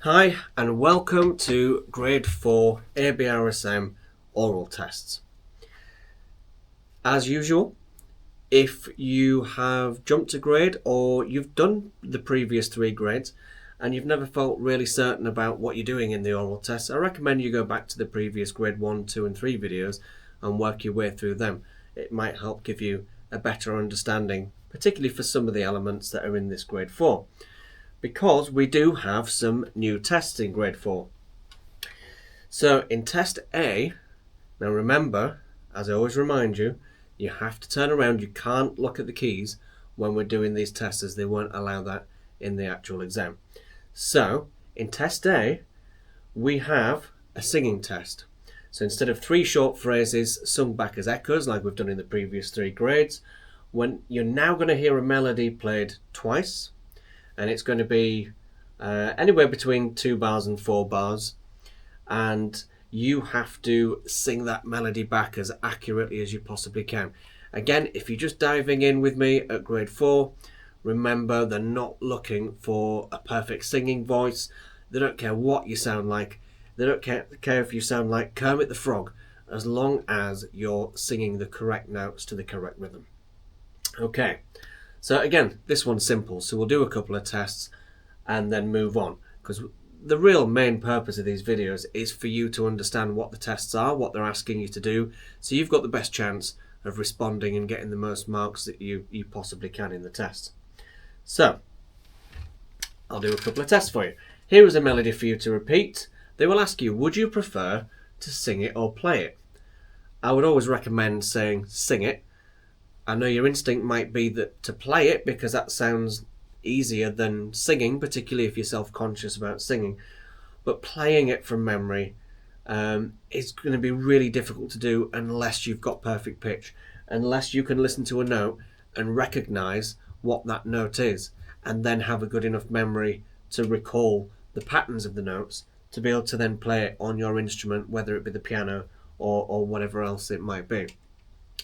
Hi and welcome to Grade 4 Abrsm oral tests. As usual, if you have jumped a grade or you've done the previous 3 grades and you've never felt really certain about what you're doing in the oral tests, I recommend you go back to the previous grade 1, 2 and 3 videos and work your way through them. It might help give you a better understanding, particularly for some of the elements that are in this grade 4. Because we do have some new tests in grade 4. So in test A, now remember, as I always remind you, you have to turn around, you can't look at the keys when we're doing these tests as they won't allow that in the actual exam. So in test A, we have a singing test. So instead of 3 short phrases sung back as echoes like we've done in the previous 3 grades, when you're now going to hear a melody played twice, and it's going to be anywhere between 2 bars and 4 bars, and you have to sing that melody back as accurately as you possibly can. Again, if you're just diving in with me at grade 4, remember they're not looking for a perfect singing voice. They don't care what you sound like. They don't care if you sound like Kermit the Frog, as long as you're singing the correct notes to the correct rhythm. Okay. So again, this one's simple, so we'll do a couple of tests and then move on, because the real main purpose of these videos is for you to understand what the tests are, what they're asking you to do, so you've got the best chance of responding and getting the most marks that you possibly can in the test. So, I'll do a couple of tests for you. Here is a melody for you to repeat. They will ask you, would you prefer to sing it or play it? I would always recommend saying sing it. I know your instinct might be that to play it because that sounds easier than singing, particularly if you're self-conscious about singing. But playing it from memory is going to be really difficult to do unless you've got perfect pitch, unless you can listen to a note and recognise what that note is, and then have a good enough memory to recall the patterns of the notes to be able to then play it on your instrument, whether it be the piano or whatever else it might be.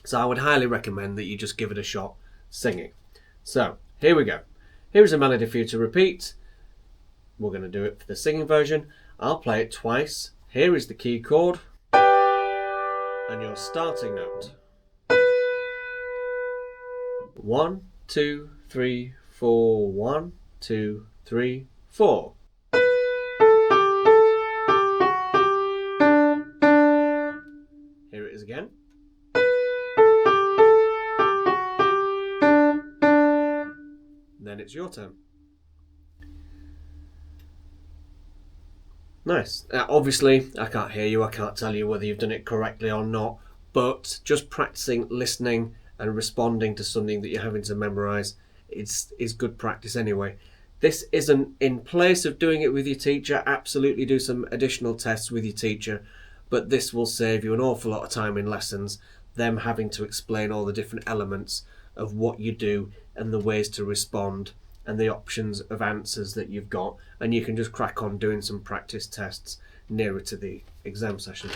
So I would highly recommend that you just give it a shot singing. So here we go. Here's a melody for you to repeat. We're going to do it for the singing version. I'll play it twice. Here is the key chord and your starting note. 1, 2, 3, 4. 1, 2, 3, 4. Here it is again. Then it's your turn. Nice. Obviously, I can't hear you. I can't tell you whether you've done it correctly or not, but just practicing listening and responding to something that you're having to memorize is good practice anyway. This isn't in place of doing it with your teacher. Absolutely do some additional tests with your teacher, but this will save you an awful lot of time in lessons, them having to explain all the different elements of what you do and the ways to respond and the options of answers that you've got, and you can just crack on doing some practice tests nearer to the exam session.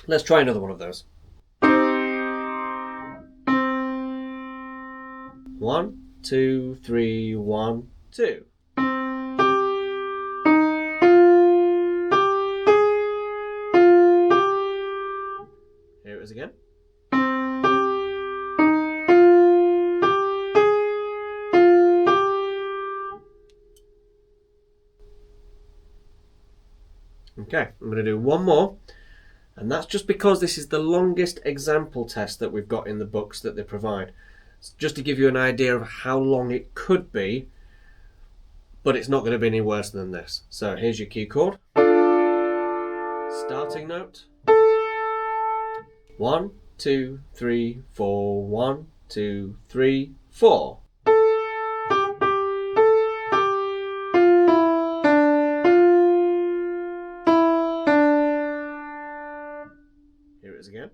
Let's try another one of those. 1, 2, 3, 1, 2. Here it is again. Okay, I'm going to do one more, and that's just because this is the longest example test that we've got in the books that they provide. It's just to give you an idea of how long it could be, but it's not going to be any worse than this. So here's your key chord. Starting note. 1, 2, 3, 4. 1, 2, 3, 4. Here it is again.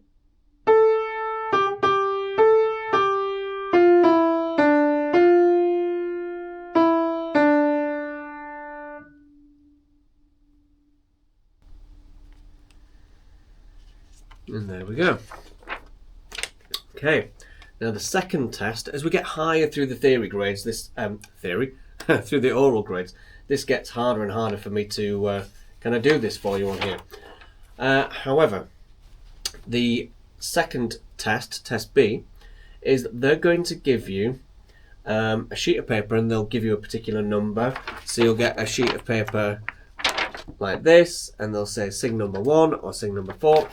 And there we go. Okay, now the second test, as we get higher through the theory grades, through the oral grades, this gets harder and harder for me to kind of do this for you on here. However, the second test, test B, is that they're going to give you a sheet of paper, and they'll give you a particular number. So you'll get a sheet of paper like this, and they'll say sing number 1 or sing number 4.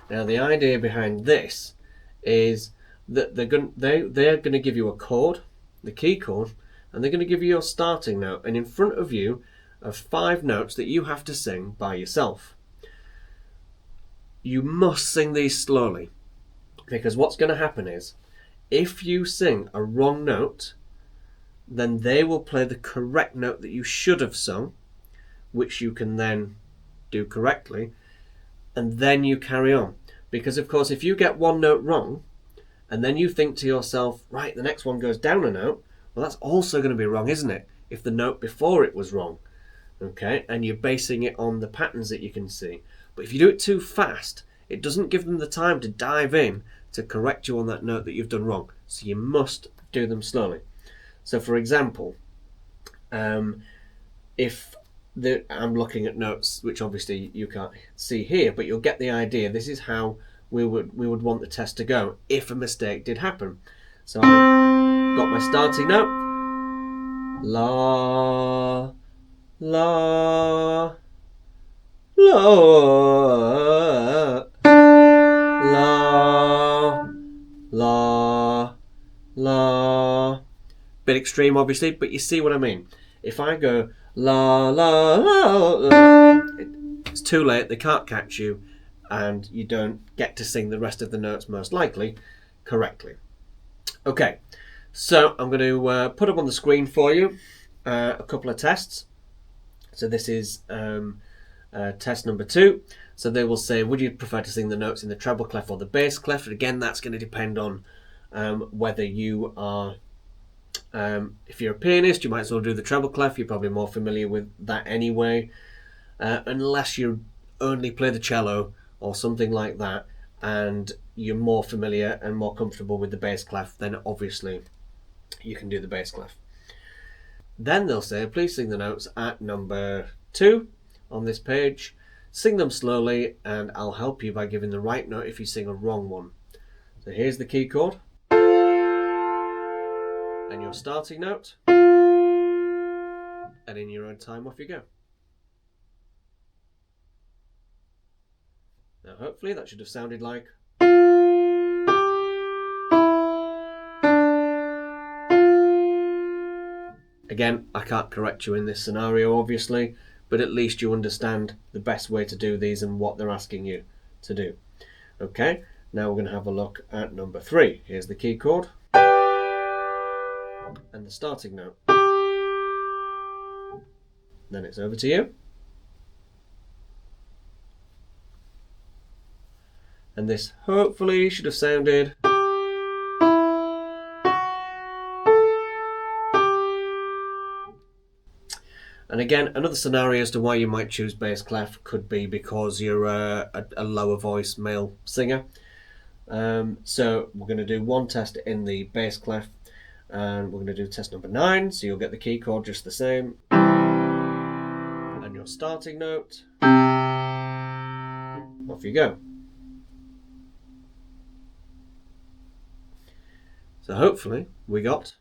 Now the idea behind this is that they're going to give you a chord, the key chord, and they're going to give you your starting note, and in front of you are 5 notes that you have to sing by yourself. You must sing these slowly, because what's going to happen is, if you sing a wrong note, then they will play the correct note that you should have sung, which you can then do correctly, and then you carry on. Because of course, if you get one note wrong, and then you think to yourself, right, the next one goes down a note, well, that's also going to be wrong, isn't it? If the note before it was wrong, okay? And you're basing it on the patterns that you can see. But if you do it too fast, it doesn't give them the time to dive in to correct you on that note that you've done wrong. So you must do them slowly. So for example, if I'm looking at notes, which obviously you can't see here, but you'll get the idea. This is how we would want the test to go if a mistake did happen. So I've got my starting note. La, la, la, la, la, la. Bit extreme, obviously, but you see what I mean. If I go la, la, la, la, it's too late, they can't catch you, and you don't get to sing the rest of the notes, most likely, correctly. Okay, so I'm going to put up on the screen for you a couple of tests. So this is test number 2. So they will say, would you prefer to sing the notes in the treble clef or the bass clef? And again, that's going to depend on whether you are, if you're a pianist, you might as well do the treble clef. You're probably more familiar with that anyway. Unless you only play the cello or something like that, and you're more familiar and more comfortable with the bass clef, then obviously you can do the bass clef. Then they'll say, please sing the notes at number 2 on this page. Sing them slowly, and I'll help you by giving the right note if you sing a wrong one. So here's the key chord, and your starting note, and in your own time, off you go. Now hopefully that should have sounded like. Again, I can't correct you in this scenario, obviously, but at least you understand the best way to do these and what they're asking you to do. Okay, now we're going to have a look at number 3. Here's the key chord and the starting note. Then it's over to you. And this hopefully should have sounded. And again, another scenario as to why you might choose bass clef could be because you're a lower voice male singer. So we're going to do one test in the bass clef, and we're going to do test number 9. So you'll get the key chord just the same, and your starting note. Off you go. So hopefully we got.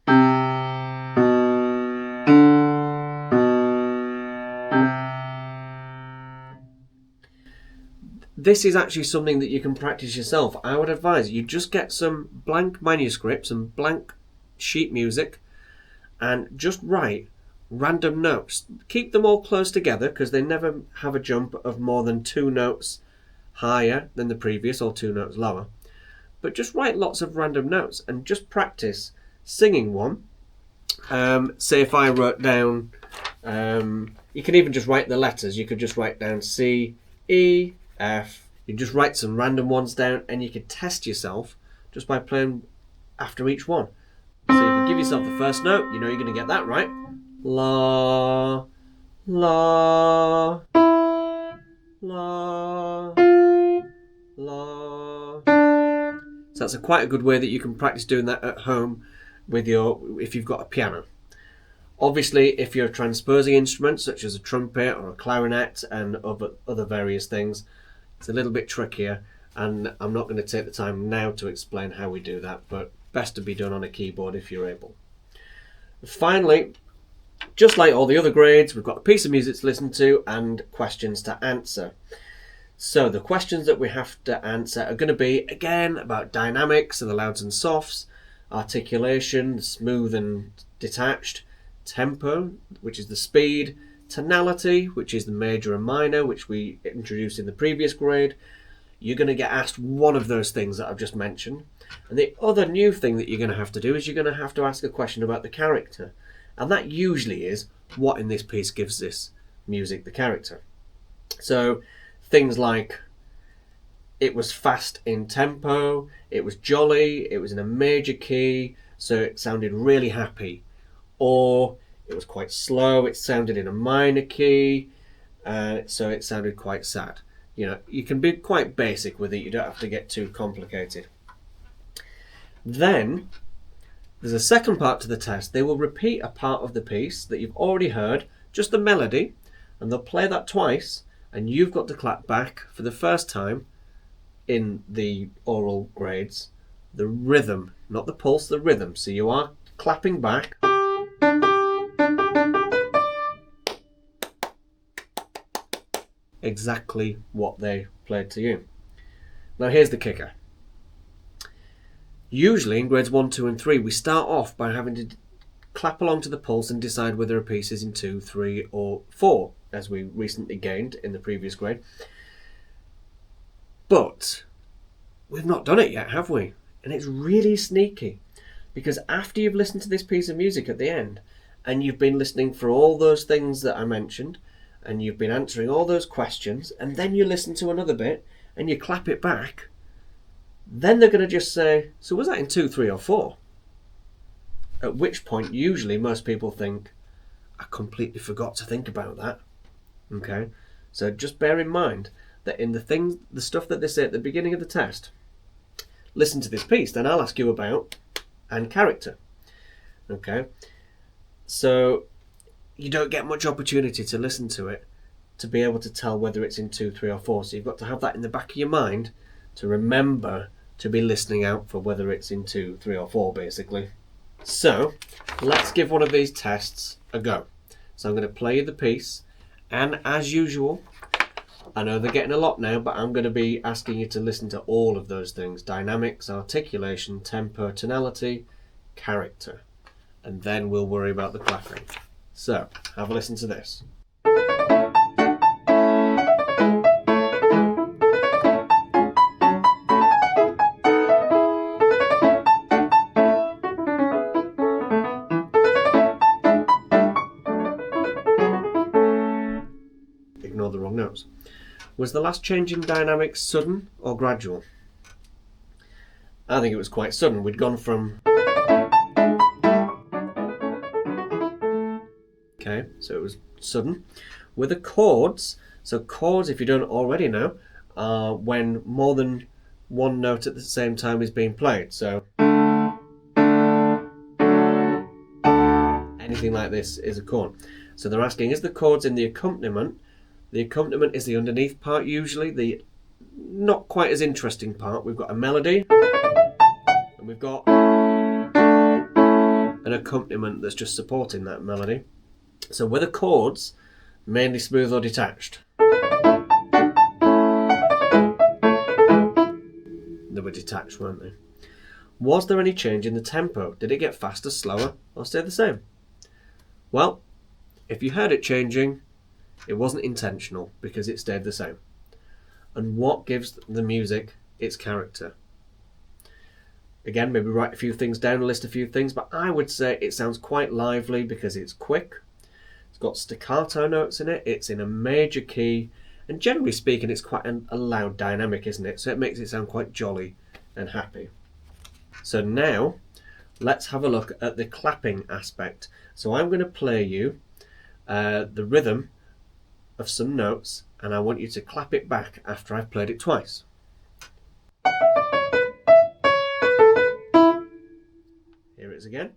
This is actually something that you can practice yourself. I would advise you just get some blank manuscripts and blank sheet music and just write random notes. Keep them all close together because they never have a jump of more than 2 notes higher than the previous or 2 notes lower. But just write lots of random notes and just practice singing one. Say if I wrote down, you can even just write the letters. You could just write down C, E, F. You just write some random ones down, and you could test yourself just by playing after each one. So you can give yourself the first note, you know you're going to get that right. La, la, la, la. So that's quite a good way that you can practice doing that at home with if you've got a piano. Obviously, if you're transposing instruments such as a trumpet or a clarinet and other various things, it's a little bit trickier, and I'm not going to take the time now to explain how we do that, but best to be done on a keyboard if you're able. Finally, just like all the other grades, we've got a piece of music to listen to and questions to answer. So the questions that we have to answer are going to be, again, about dynamics of the louds and softs, articulation, smooth and detached, tempo, which is the speed, tonality, which is the major and minor, which we introduced in the previous grade. You're going to get asked one of those things that I've just mentioned. And the other new thing that you're going to have to do is you're going to have to ask a question about the character. And that usually is what in this piece gives this music the character. So things like it was fast in tempo, it was jolly, it was in a major key, so it sounded really happy. Or it was quite slow, it sounded in a minor key, so it sounded quite sad. You know, you can be quite basic with it, you don't have to get too complicated. Then there's a second part to the test. They will repeat a part of the piece that you've already heard, just the melody, and they'll play that twice, and you've got to clap back for the first time in the aural grades, the rhythm, not the pulse, the rhythm. So you are clapping back. Exactly what they played to you. Now here's the kicker. Usually in grades 1, 2 and 3 we start off by having to clap along to the pulse and decide whether a piece is in 2, 3 or 4, as we recently gained in the previous grade. But we've not done it yet, have we? And it's really sneaky, because after you've listened to this piece of music at the end and you've been listening for all those things that I mentioned and you've been answering all those questions, and then you listen to another bit and you clap it back, then they're going to just say, so was that in 2, 3 or 4? At which point usually most people think, I completely forgot to think about that. Okay, so just bear in mind that in the stuff that they say at the beginning of the test, listen to this piece, then I'll ask you about and character. Okay, so you don't get much opportunity to listen to it to be able to tell whether it's in 2, 3 or 4. So you've got to have that in the back of your mind to remember to be listening out for whether it's in 2, 3 or 4 basically. So let's give one of these tests a go. So I'm going to play you the piece, and as usual, I know they're getting a lot now, but I'm going to be asking you to listen to all of those things: dynamics, articulation, tempo, tonality, character, and then we'll worry about the clapping. So have a listen to this. Ignore the wrong notes. Was the last change in dynamics sudden or gradual? I think it was quite sudden. We'd gone from... Okay, so it was sudden. With the chords, so chords, if you don't already know, are when more than one note at the same time is being played. So anything like this is a chord. So they're asking, is the chords in the accompaniment? The accompaniment is the underneath part usually, the not quite as interesting part. We've got a melody and we've got an accompaniment that's just supporting that melody. So were the chords mainly smooth or detached? They were detached, weren't they? Was there any change in the tempo? Did it get faster, slower, or stay the same? Well, if you heard it changing, it wasn't intentional because it stayed the same. And what gives the music its character? Again, maybe write a few things down, list a few things, but I would say it sounds quite lively because it's quick. It's got staccato notes in it. It's in a major key. And generally speaking, it's quite a loud dynamic, isn't it? So it makes it sound quite jolly and happy. So now, let's have a look at the clapping aspect. So I'm going to play you the rhythm of some notes, and I want you to clap it back after I've played it twice. Here it is again.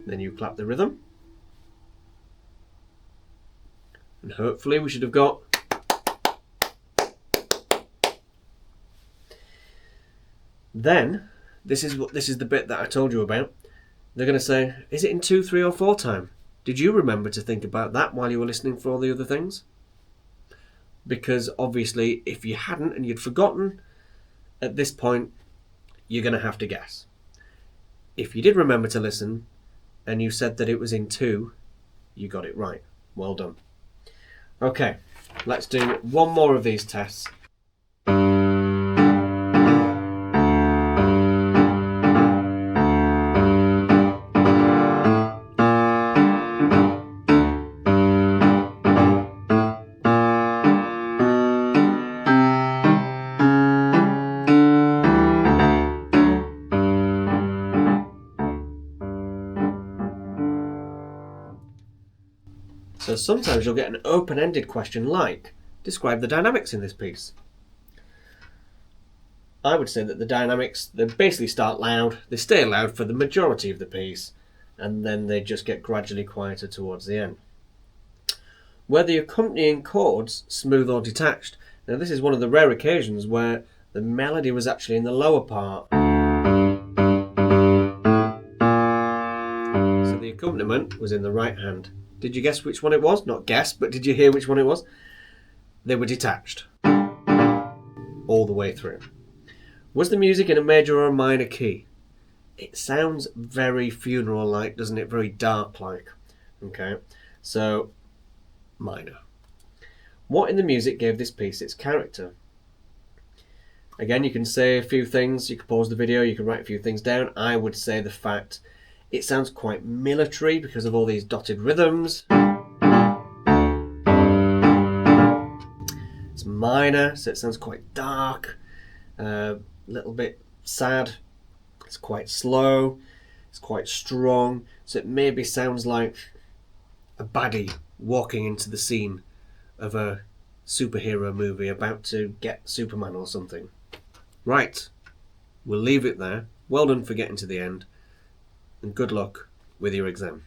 Then you clap the rhythm. And hopefully we should have got... Then, this is the bit that I told you about. They're going to say, is it in 2, 3 or 4 time? Did you remember to think about that while you were listening for all the other things? Because obviously, if you hadn't and you'd forgotten, at this point, you're going to have to guess. If you did remember to listen and you said that it was in 2, you got it right. Well done. Okay, let's do one more of these tests. So sometimes you'll get an open-ended question like, describe the dynamics in this piece. I would say that the dynamics, they basically start loud, they stay loud for the majority of the piece, and then they just get gradually quieter towards the end. Were the accompanying chords smooth or detached? Now this is one of the rare occasions where the melody was actually in the lower part. So the accompaniment was in the right hand. Did you guess which one it was? Not guess, but did you hear which one it was? They were detached. All the way through. Was the music in a major or a minor key? It sounds very funeral-like, doesn't it? Very dark-like. Okay, so minor. What in the music gave this piece its character? Again, you can say a few things. You can pause the video, you can write a few things down. I would say the fact it sounds quite military because of all these dotted rhythms. It's minor, so it sounds quite dark, a little bit sad. It's quite slow, it's quite strong, so it maybe sounds like a baddie walking into the scene of a superhero movie about to get Superman or something. Right, we'll leave it there. Well done for getting to the end. And good luck with your exam.